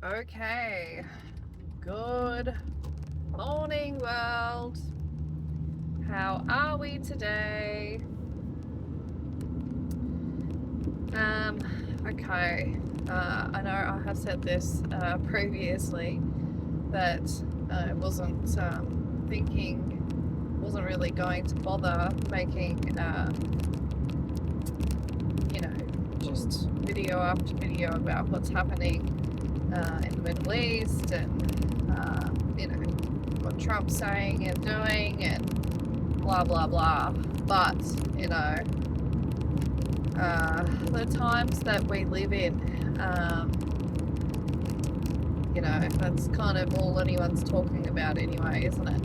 Okay, good morning, world. How are we today? Okay, I know I have said this previously that I wasn't wasn't really going to bother making, just video after video about what's happening in the Middle East and, what Trump's saying and doing and blah, blah, blah. But, the times that we live in, that's kind of all anyone's talking about anyway, isn't it?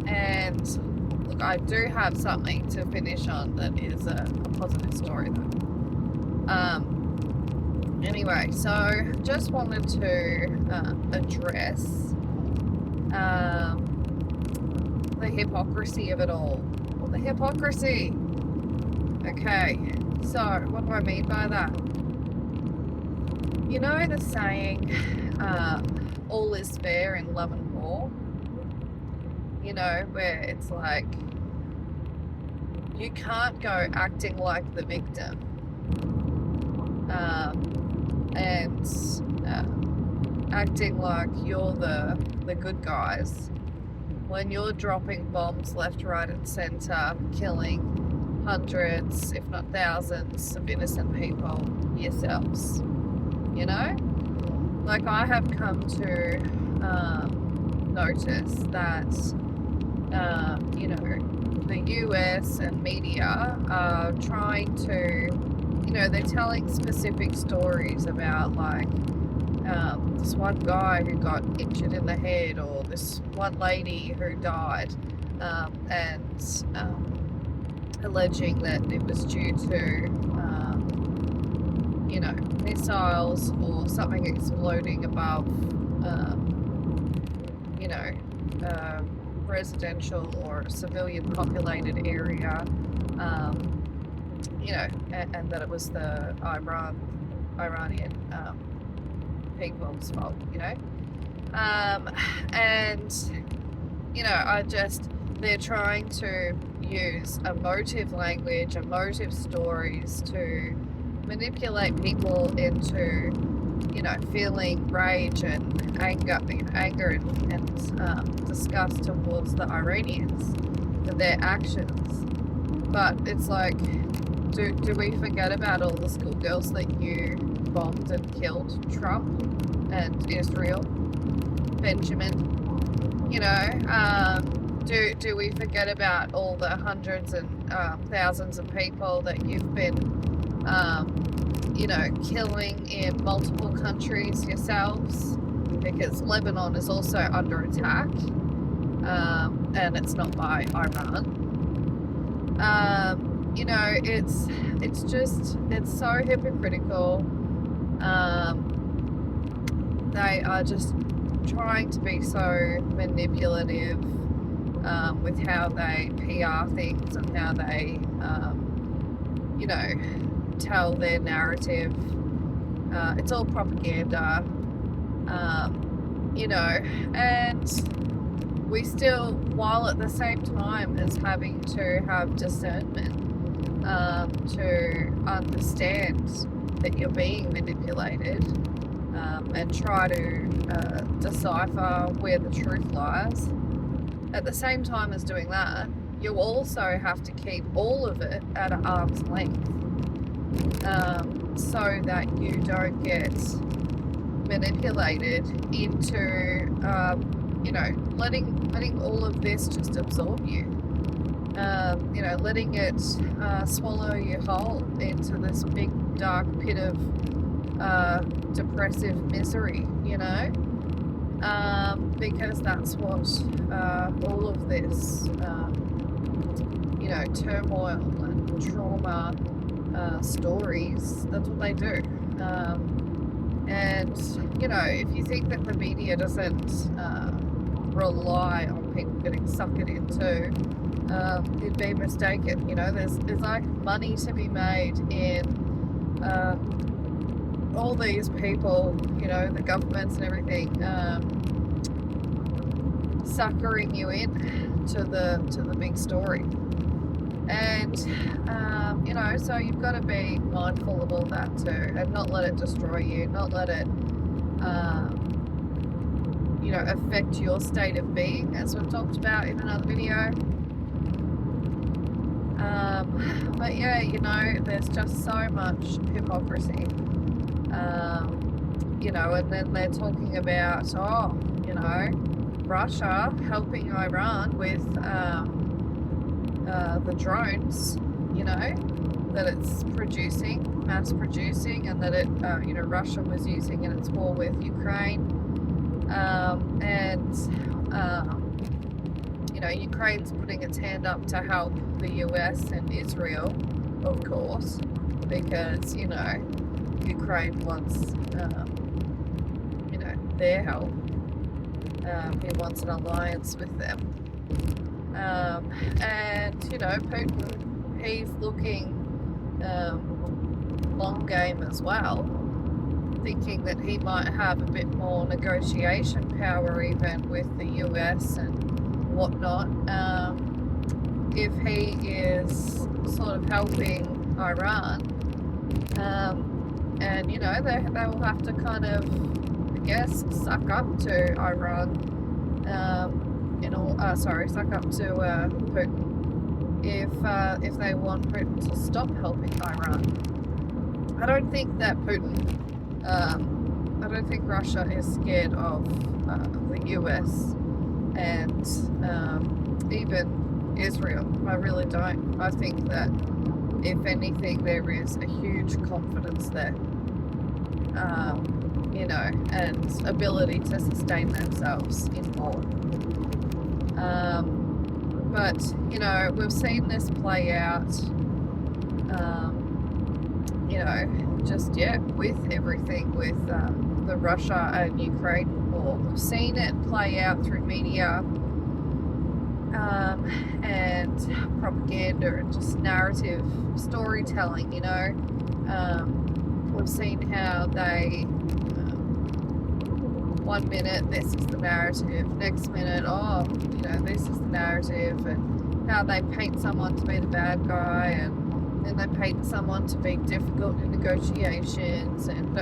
And look, I do have something to finish on that is a positive story though. Anyway, so just wanted to address the hypocrisy of it all. Well, the hypocrisy. Okay, so what do I mean by that? You know the saying, all is fair in love and war? You know, where it's like, you can't go acting like the victim. And acting like you're the good guys when you're dropping bombs left, right and centre, killing hundreds, if not thousands of innocent people yourselves, you know? Like, I have come to notice that, the US and media are trying to, they're telling specific stories about, like, this one guy who got injured in the head, or this one lady who died, and alleging that it was due to, missiles or something exploding above, residential or civilian populated area, and that it was the Iranian people's fault, they're trying to use emotive language, emotive stories to manipulate people into, feeling rage and anger and disgust towards the Iranians and their actions. But it's like, do we forget about all the schoolgirls that you bombed and killed? Trump and Israel, Benjamin, do we forget about all the hundreds and thousands of people that you've been, killing in multiple countries yourselves? Because Lebanon is also under attack, and it's not by Iran. It's so hypocritical. They are just trying to be so manipulative with how they PR things and how they, tell their narrative. It's all propaganda, and we still, while at the same time as having to have discernment to understand that you're being manipulated, and try to decipher where the truth lies. At the same time as doing that, you also have to keep all of it at an arm's length, so that you don't get manipulated into, letting all of this just absorb you. Letting it swallow you whole into this big dark pit of depressive misery, because that's what all of this, turmoil and trauma stories, that's what they do. And, if you think that the media doesn't rely on people getting suckered into, you'd be mistaken. There's like money to be made in all these people, the governments and everything, suckering you in to the big story. And so you've got to be mindful of all that too, and not let it destroy you, not let it affect your state of being, as we've talked about in another video. But yeah, there's just so much hypocrisy. And then they're talking about, Russia helping Iran with the drones, that it's mass producing, and that Russia was using in its war with Ukraine. Ukraine's putting its hand up to help the US and Israel, of course, because, Ukraine wants, their help. He wants an alliance with them. Putin, he's looking long game as well, thinking that he might have a bit more negotiation power even with the US and whatnot, if he is sort of helping Iran. They will have to kind of, I guess, suck up to Iran, suck up to Putin if they want Putin to stop helping Iran. I don't think that I don't think Russia is scared of the US and even Israel. I really don't. I think that if anything, there is a huge confidence there, and ability to sustain themselves in war. But we've seen this play out, with everything, with the Russia and Ukraine war. We've seen it play out through media and propaganda and just narrative storytelling. We've seen how they, 1 minute this is the narrative, next minute, this is the narrative, and how they paint someone to be the bad guy, and then they paint someone to be difficult in negotiations, and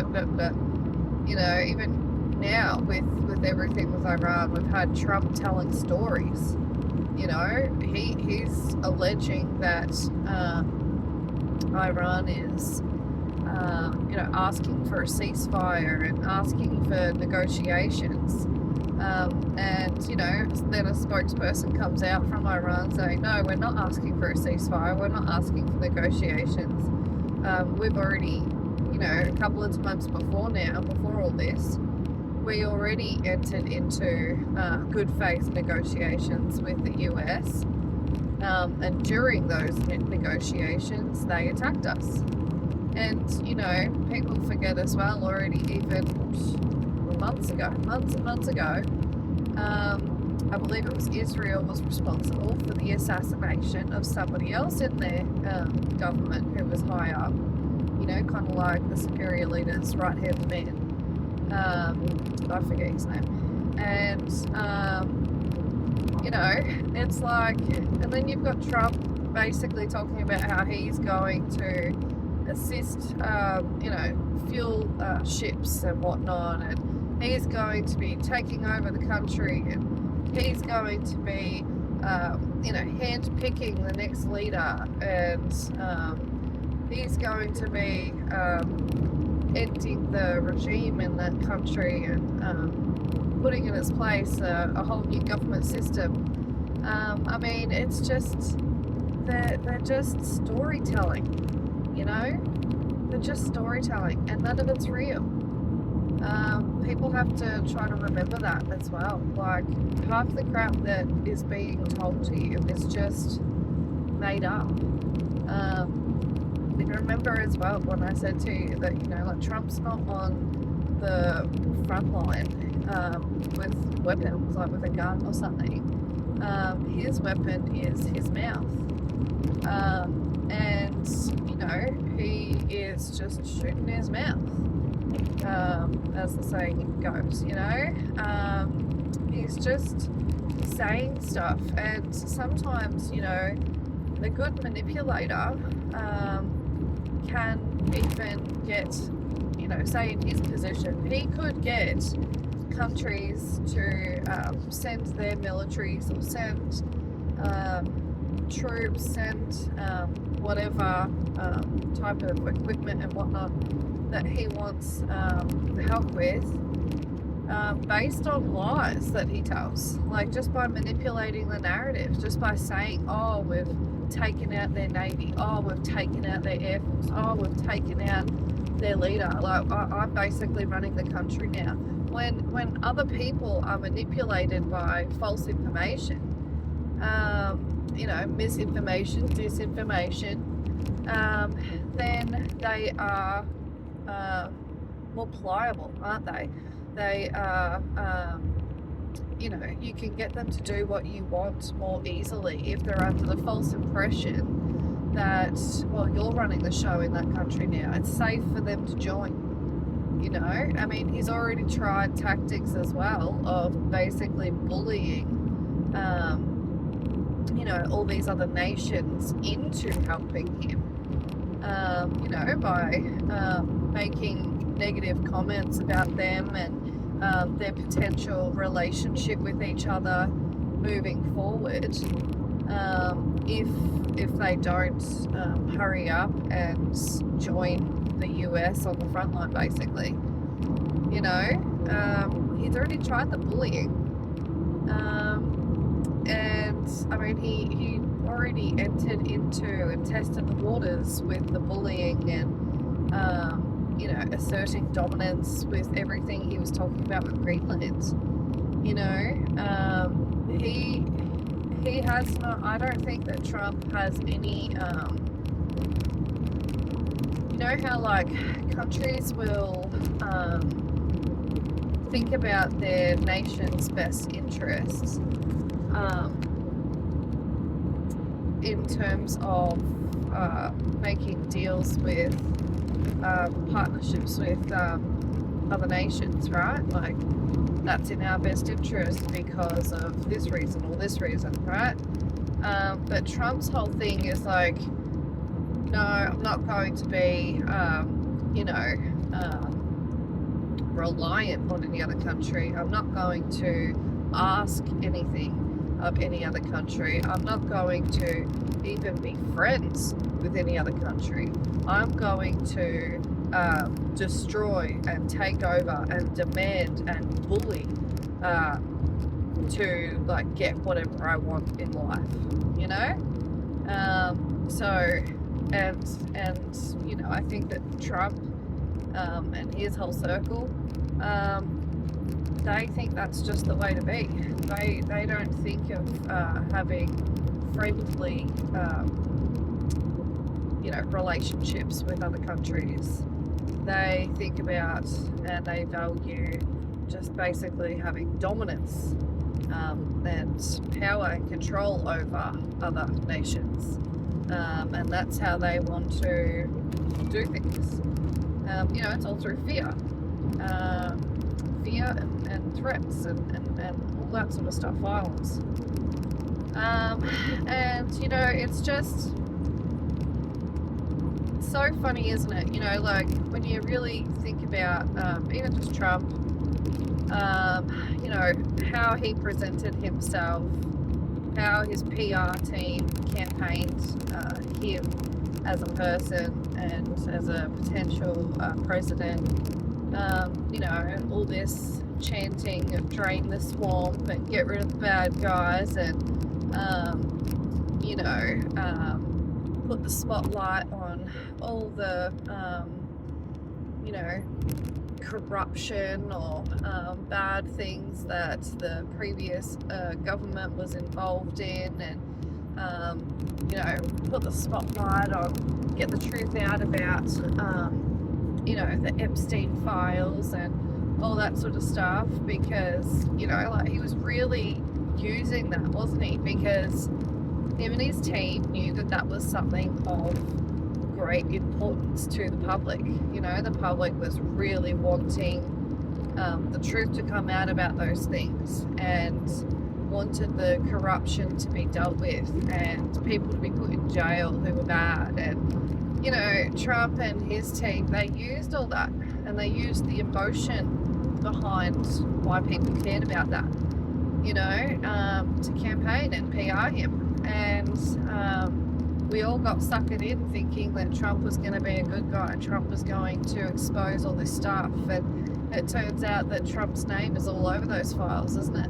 even now with everything with Iran, we've had Trump telling stories. He's alleging that Iran is asking for a ceasefire and asking for negotiations, then a spokesperson comes out from Iran saying, no, we're not asking for a ceasefire, we're not asking for negotiations. We've already, a couple of times before all this, we already entered into good faith negotiations with the US, and during those negotiations they attacked us. And people forget as well, already even months and months ago, I believe it was Israel was responsible for the assassination of somebody else in their government who was high up, kind of like the superior leader's right-hand man. I forget his name. And, it's like, and then you've got Trump basically talking about how he's going to assist, fuel ships and whatnot, and he's going to be taking over the country, and he's going to be, hand-picking the next leader, and he's going to be ending the regime in that country and putting in its place a whole new government system. It's just, they're just storytelling, they're just storytelling, and none of it's real. People have to try to remember that as well. Like, half the crap that is being told to you is just made up. And remember as well when I said to you that, Trump's not on the front line with weapons, like with a gun or something. His weapon is his mouth. And, he is just shooting his mouth. as the saying goes, he's just saying stuff, and sometimes, the good manipulator can even get, say in his position, he could get countries to send their militaries or send troops, send whatever type of equipment and whatnot that he wants help with, based on lies that he tells, like just by manipulating the narrative, just by saying, oh, we've taken out their navy, oh, we've taken out their air force, oh, we've taken out their leader, like I'm basically running the country now. When other people are manipulated by false information, misinformation, disinformation, then they are more pliable, aren't they? They are, you can get them to do what you want more easily if they're under the false impression that, well, you're running the show in that country now. It's safe for them to join. He's already tried tactics as well of basically bullying, all these other nations into helping him, by making negative comments about them and their potential relationship with each other moving forward, if they don't hurry up and join the US on the front line, basically. He's already tried the bullying, and he already entered into and tested the waters with the bullying and asserting dominance with everything he was talking about with Greenland. He has not, I don't think that Trump has any, how like countries will think about their nation's best interests in terms of making deals with partnerships with other nations, right? Like, that's in our best interest because of this reason or this reason, right? But Trump's whole thing is like, no, I'm not going to be, reliant on any other country. I'm not going to ask anything of any other country. I'm not going to even be friends with any other country. I'm going to destroy and take over and demand and bully to like get whatever I want in life, I think that Trump and his whole circle, they think that's just the way to be. They don't think of having friendly relationships with other countries. They think about and they value just basically having dominance and power and control over other nations, and that's how they want to do things. It's all through fear and threats and all that sort of stuff, violence. It's just so funny, isn't it? Like when you really think about even just Trump, how he presented himself, how his PR team campaigned him as a person and as a potential president, all this chanting of drain the swamp and get rid of the bad guys and put the spotlight on all the corruption or bad things that the previous government was involved in, and put the spotlight on, get the truth out about the Epstein files and all that sort of stuff, because he was really using that, wasn't he? Because him and his team knew that was something of great importance importance to the public. You know, the public was really wanting the truth to come out about those things, and wanted the corruption to be dealt with and people to be put in jail who were bad. And, you know, Trump and his team, they used all that, and they used the emotion behind why people cared about that, you know, to campaign and PR him. And we all got suckered in thinking that Trump was going to be a good guy. Trump was going to expose all this stuff. And it turns out that Trump's name is all over those files, isn't it?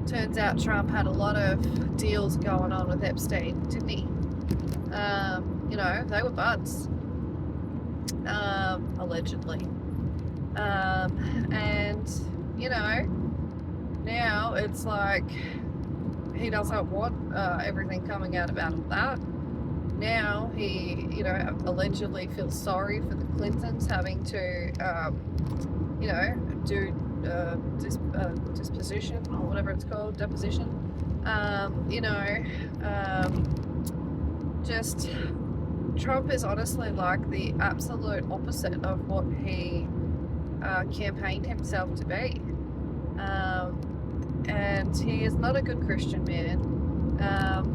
Turns out Trump had a lot of deals going on with Epstein, didn't he? You know, they were buds, allegedly. And, you know, now it's like he doesn't want everything coming out about that. Now he, you know, allegedly feels sorry for the Clintons having to, you know, do disposition or whatever it's called, deposition. You know, just Trump is honestly like the absolute opposite of what he campaigned himself to be. And he is not a good Christian man.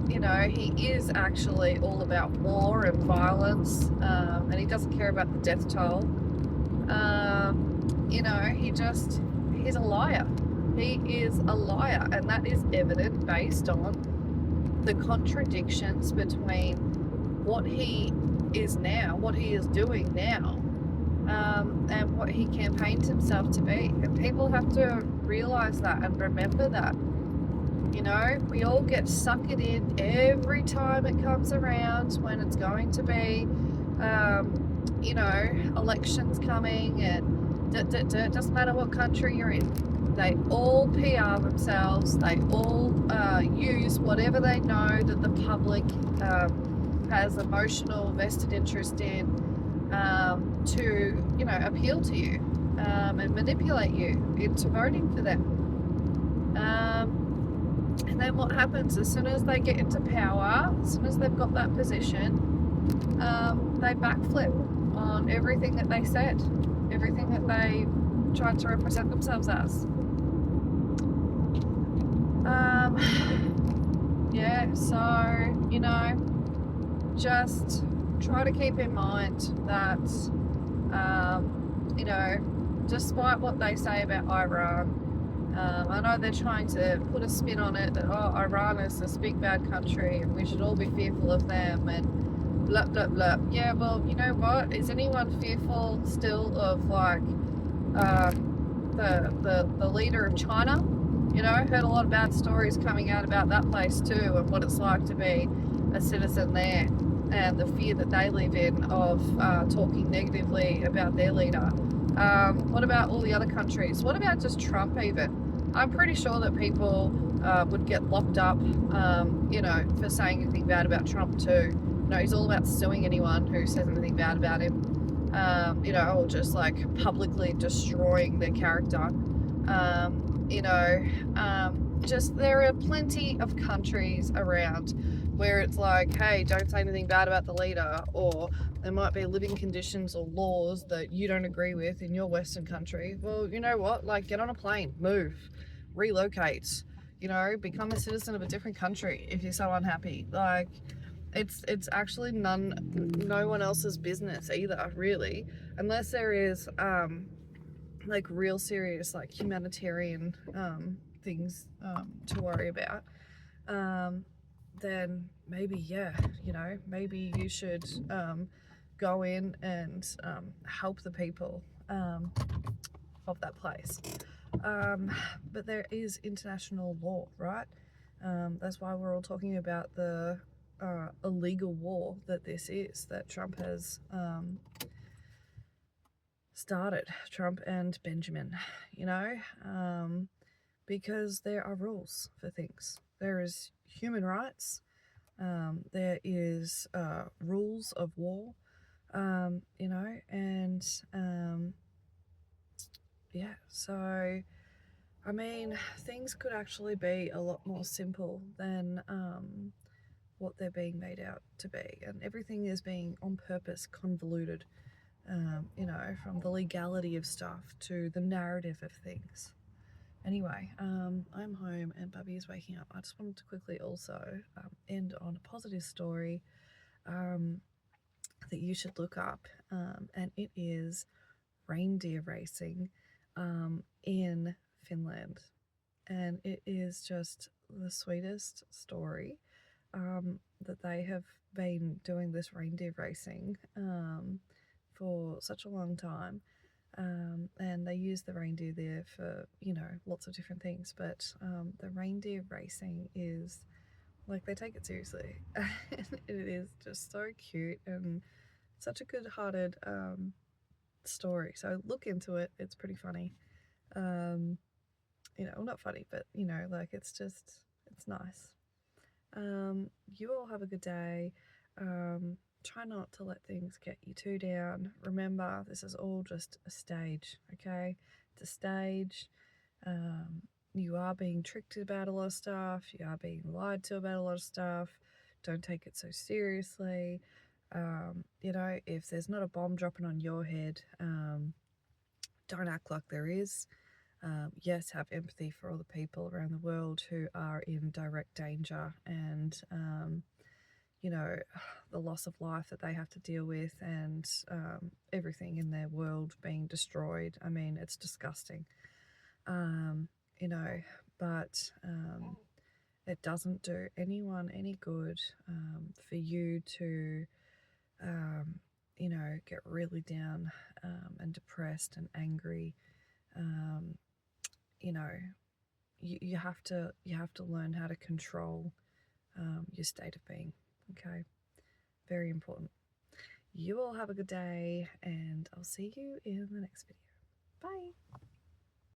You know, he is actually all about war and violence, and he doesn't care about the death toll. You know, he's a liar. He is a liar, and that is evident based on the contradictions between what he is now, what he is doing now, and what he campaigned himself to be. And people have to realize that and remember that. You know, we all get suckered in every time it comes around when it's going to be, you know, elections coming, and it doesn't matter what country you're in. They all PR themselves. They all use whatever they know that the public has emotional vested interest in to, you know, appeal to you and manipulate you into voting for them. And then what happens as soon as they get into power, as soon as they've got that position, they backflip on everything that they said, everything that they tried to represent themselves as. Yeah, so, you know, just try to keep in mind that, you know, despite what they say about Iran, I know they're trying to put a spin on it that, oh, Iran is this big bad country and we should all be fearful of them and blah, blah, blah. Yeah, well, you know what? Is anyone fearful still of, like, the leader of China? You know, heard a lot of bad stories coming out about that place too, and what it's like to be a citizen there, and the fear that they live in of talking negatively about their leader. What about all the other countries? What about just Trump even? I'm pretty sure that people would get locked up, you know, for saying anything bad about Trump too. You know, he's all about suing anyone who says anything bad about him, you know, or just like publicly destroying their character. You know, just there are plenty of countries around where it's like, hey, don't say anything bad about the leader, or there might be living conditions or laws that you don't agree with in your Western country. Well, you know what? Like, get on a plane, move, relocate, you know, become a citizen of a different country if you're so unhappy. Like, it's actually no one else's business either, really, unless there is like real serious like humanitarian things to worry about. Then maybe, yeah, you know, maybe you should go in and help the people of that place. But there is international law, right? That's why we're all talking about the illegal war that this is, that Trump has started, Trump and Benjamin, you know, because there are rules for things. There is human rights, there is rules of war, you know, and yeah, so I mean, things could actually be a lot more simple than what they're being made out to be, and everything is being on purpose convoluted, you know, from the legality of stuff to the narrative of things. Anyway, I'm home and Bubby is waking up. I just wanted to quickly also end on a positive story that you should look up, and it is reindeer racing in Finland. And it is just the sweetest story that they have been doing this reindeer racing for such a long time. And they use the reindeer there for, you know, lots of different things, but the reindeer racing is like, they take it seriously. It is just so cute and such a good-hearted story. So look into it. It's pretty funny. You know, well, not funny, but you know, like, it's nice. You all have a good day. Try not to let things get you too down. Remember, this is all just a stage, okay? It's a stage. You are being tricked about a lot of stuff. You are being lied to about a lot of stuff. Don't take it so seriously. You know, if there's not a bomb dropping on your head, don't act like there is. Yes, have empathy for all the people around the world who are in direct danger, and you know, the loss of life that they have to deal with, and everything in their world being destroyed. I mean, it's disgusting. You know, but it doesn't do anyone any good for you to you know, get really down and depressed and angry. You know, you have to learn how to control your state of being. Okay, very important. You all have a good day, and I'll see you in the next video. Bye.